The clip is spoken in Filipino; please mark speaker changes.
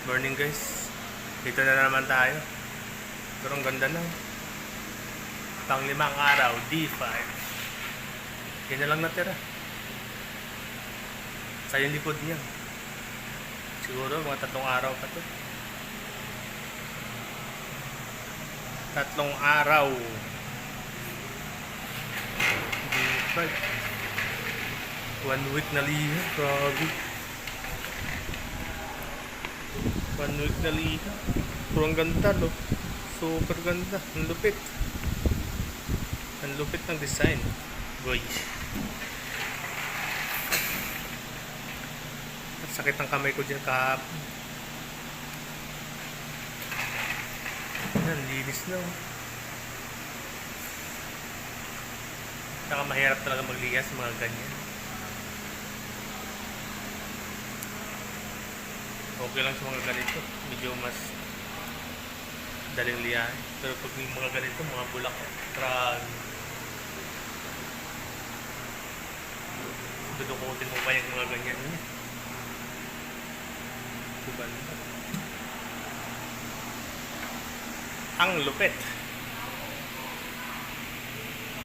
Speaker 1: Morning guys. Dito na naman tayo. Pero ang ganda na. Pang-limang araw, D5. Yan na lang natira. Sayang lipod niya. Siguro mga 3 araw pa to. 3 araw. D5. 1 week na liha. Grabe. 1 week na liha. Pero ang ganda, no? Super ganda. Ang lupit. Ang lupit ng design. Boy. Sakit ng kamay ko dyan kahapon. Ang linis na. Saka mahirap talaga magliha sa mga ganyan. Okay lang sa mga ganito. Medyo mas daling liyahin. Pero pag yung mga ganito, mga bulak, trag. Dudukutin mo pa yung mga ganyan niya. Diba? Ang lupit.